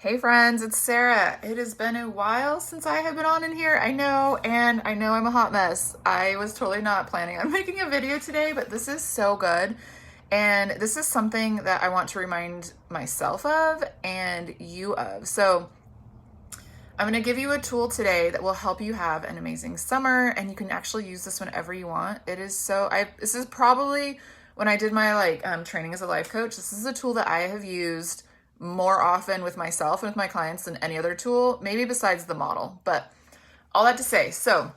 Hey friends, it's Sarah. It has been a while since I have been on in here. I know, and I know I'm a hot mess. I was totally not planning on making a video today, but this is so good. And this is something that I want to remind myself of and you of. So I'm going to give you a tool today that will help you have an amazing summer, and you can actually use this whenever you want. This is probably when I did my training as a life coach. This is a tool that I have used more often with myself and with my clients than any other tool, maybe besides the model. But all that to say, so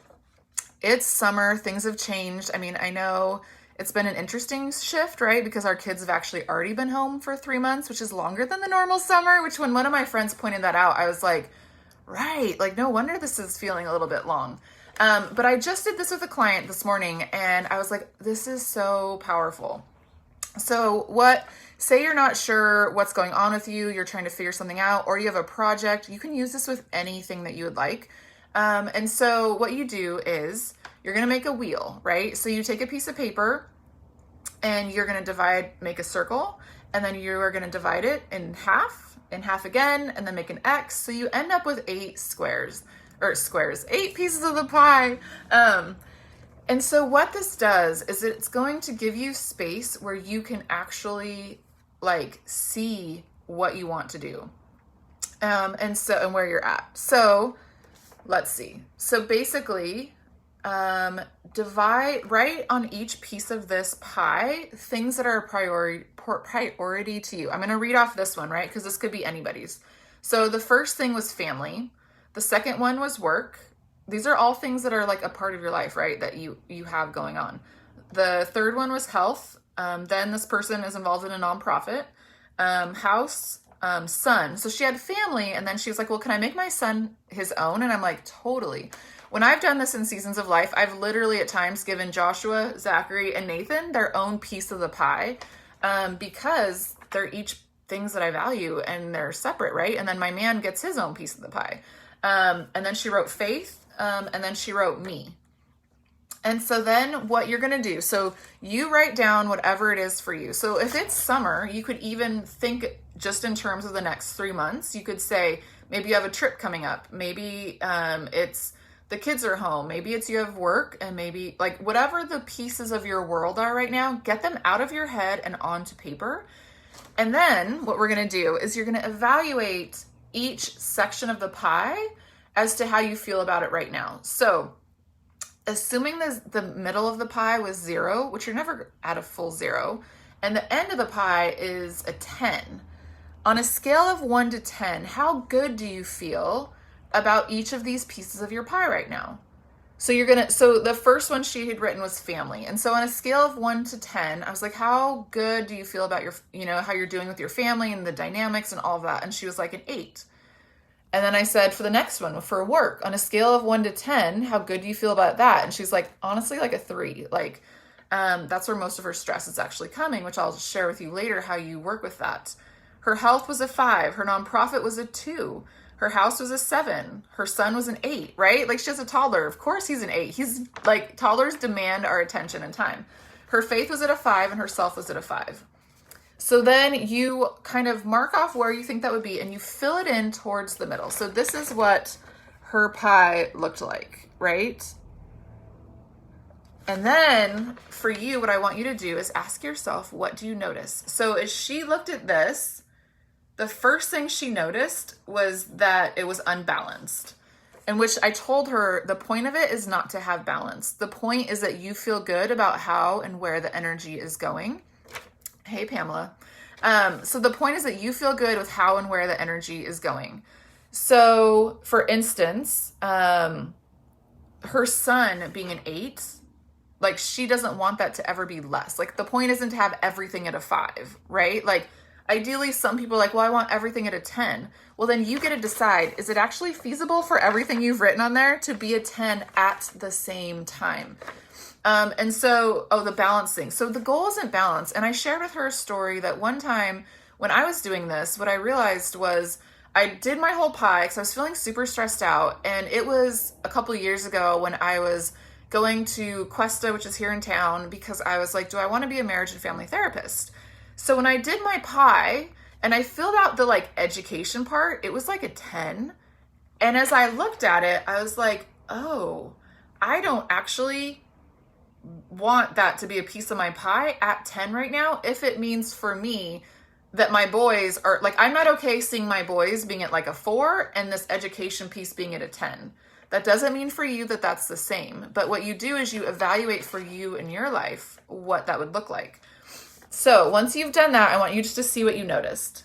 it's summer, things have changed. I mean, I know it's been an interesting shift, right? Because our kids have actually already been home for 3 months, which is longer than the normal summer, which when one of my friends pointed that out, I was like, right, like no wonder this is feeling a little bit long. But I just did this with a client this morning and I was like, this is so powerful. So say you're not sure what's going on with you, you're trying to figure something out, or you have a project, you can use this with anything that you would like. And so what you do is you're going to make a wheel, right? So you take a piece of paper and you're going to make a circle, and then you are going to divide it in half again, and then make an X. So you end up with 8 pieces of the pie. And so what this does is it's going to give you space where you can actually see what you want to do. And where you're at. So let's see. So basically, write on each piece of this pie things that are a priority to you. I'm going to read off this one, right? Because this could be anybody's. So the first thing was family. The second one was work. These are all things that are like a part of your life, right? That you have going on. The third one was health. Then this person is involved in a nonprofit. House, son. So she had family, and then she was like, well, can I make my son his own? And I'm like, totally. When I've done this in seasons of life, I've literally at times given Joshua, Zachary, and Nathan their own piece of the pie, because they're each things that I value and they're separate, right? And then my man gets his own piece of the pie. And then she wrote Faith, and then she wrote me. And so then what you're going to do, so you write down whatever it is for you. So if it's summer, you could even think just in terms of the next 3 months. You could say, maybe you have a trip coming up. Maybe it's the kids are home. Maybe it's you have work, and maybe whatever the pieces of your world are right now, get them out of your head and onto paper. And then what we're going to do is you're going to evaluate each section of the pie as to how you feel about it right now. So assuming the middle of the pie was 0, which you're never at a full 0, and the end of the pie is a 10. On a scale of 1 to 10, how good do you feel about each of these pieces of your pie right now? So the first one she had written was family. And so on a scale of 1 to 10, I was like, how good do you feel about how you're doing with your family and the dynamics and all of that? And she was like an 8. And then I said, for the next one, for work, on a scale of 1 to 10, how good do you feel about that? And she's like, honestly, like a 3. That's where most of her stress is actually coming, which I'll share with you later how you work with that. Her health was a 5. Her nonprofit was a 2. Her house was a 7. Her son was an 8, right? She has a toddler. Of course he's an 8. He's toddlers demand our attention and time. Her faith was at a 5, and her self was at a 5. So then you kind of mark off where you think that would be, and you fill it in towards the middle. So this is what her pie looked like, right? And then for you, what I want you to do is ask yourself, what do you notice? So as she looked at this, the first thing she noticed was that it was unbalanced, in which I told her the point of it is not to have balance. The point is that you feel good about how and where the energy is going. Hey, Pamela. So the point is that you feel good with how and where the energy is going. So for instance, her son being an 8, she doesn't want that to ever be less. The point isn't to have everything at a 5, right? Ideally, some people are like, well, I want everything at a 10. Well, then you get to decide, is it actually feasible for everything you've written on there to be a 10 at the same time? The balance thing. So the goal isn't balance. And I shared with her a story that one time when I was doing this, what I realized was I did my whole pie because I was feeling super stressed out. And it was a couple of years ago when I was going to Cuesta, which is here in town, because I was like, do I want to be a marriage and family therapist? So when I did my pie, And I filled out the like education part. It was like a 10. And as I looked at it, I was like, oh, I don't actually want that to be a piece of my pie at 10 right now. If it means for me that my boys are like, I'm not okay seeing my boys being at like a 4 and this education piece being at a 10. That doesn't mean for you that that's the same. But what you do is you evaluate for you in your life what that would look like. So once you've done that, I want you just to see what you noticed.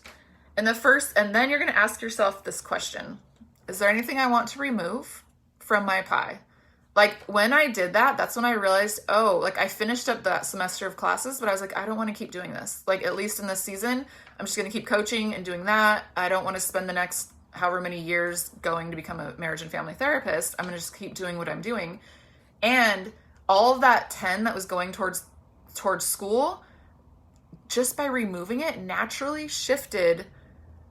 And then you're going to ask yourself this question. Is there anything I want to remove from my pie? Like when I did that, that's when I realized, oh, like I finished up that semester of classes, but I was like, I don't want to keep doing this. Like at least in this season, I'm just going to keep coaching and doing that. I don't want to spend the next however many years going to become a marriage and family therapist. I'm going to just keep doing what I'm doing. And all of that 10 that was going towards school, just by removing it, naturally shifted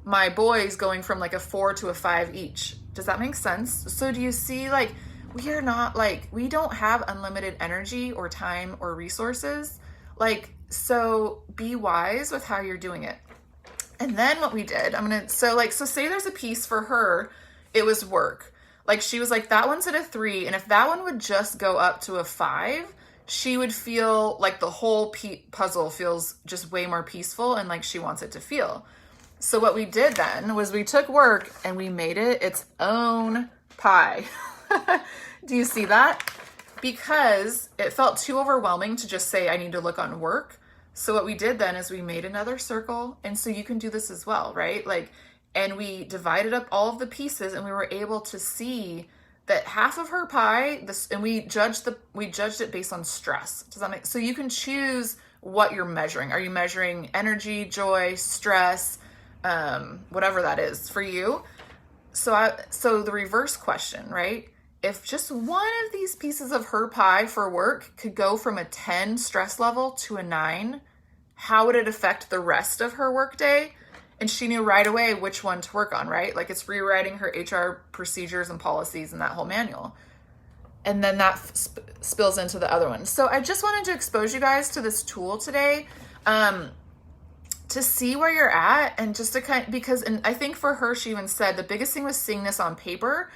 my boys going from like a 4 to a 5 each. Does that make sense? So do you see, like, we don't have unlimited energy or time or resources. Like, so be wise with how you're doing it. And then what we did, so say there's a piece for her, it was work. Like she was like, that one's at a 3. And if that one would just go up to a 5, she would feel like the whole puzzle feels just way more peaceful and like she wants it to feel. So what we did then was we took work and we made it its own pie. Do you see that? Because it felt too overwhelming to just say, I need to look on work. So what we did then is we made another circle. And so you can do this as well, right? Like, and we divided up all of the pieces and we were able to see that half of her pie, and we judged it based on stress. Does that make, so you can choose what you're measuring. Are you measuring energy, joy, stress, whatever that is for you? So the reverse question, right? If just one of these pieces of her pie for work could go from a 10 stress level to a 9, how would it affect the rest of her workday? And she knew right away which one to work on, right? Like it's rewriting her HR procedures and policies and that whole manual. And then that spills into the other one. So I just wanted to expose you guys to this tool today, to see where you're at and just to and I think for her, she even said the biggest thing was seeing this on paper,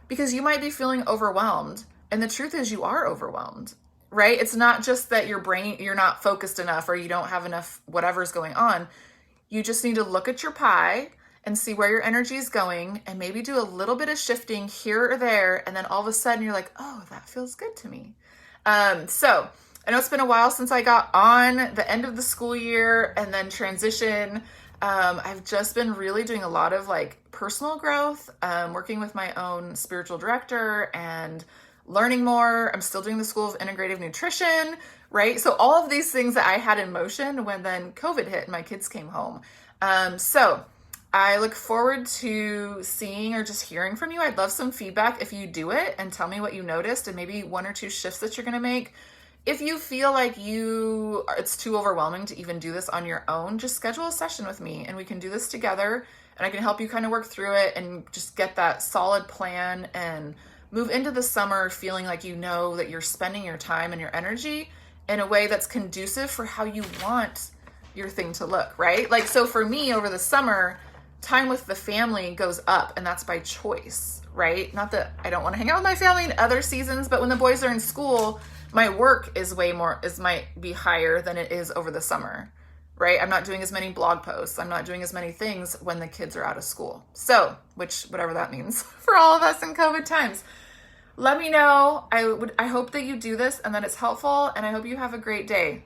because you might be feeling overwhelmed. And the truth is you are overwhelmed, right? It's not just that you're not focused enough or you don't have enough whatever's going on. You just need to look at your pie and see where your energy is going and maybe do a little bit of shifting here or there. And then all of a sudden you're like, oh, that feels good to me. So I know it's been a while since I got on the end of the school year and then transition. I've just been really doing a lot of like personal growth, working with my own spiritual director and learning more. I'm still doing the School of Integrative Nutrition, right? So all of these things that I had in motion when then COVID hit and my kids came home. So I look forward to seeing or just hearing from you. I'd love some feedback if you do it and tell me what you noticed and maybe 1 or 2 shifts that you're going to make. If you feel like it's too overwhelming to even do this on your own, just schedule a session with me and we can do this together and I can help you kind of work through it and just get that solid plan and move into the summer feeling like you know that you're spending your time and your energy in a way that's conducive for how you want your thing to look, right? Like, so for me over the summer, time with the family goes up and that's by choice, right? Not that I don't want to hang out with my family in other seasons, but when the boys are in school, my work might be higher than it is over the summer, right? I'm not doing as many blog posts. I'm not doing as many things when the kids are out of school. So, whatever that means for all of us in COVID times. Let me know. I hope that you do this and that it's helpful, and I hope you have a great day.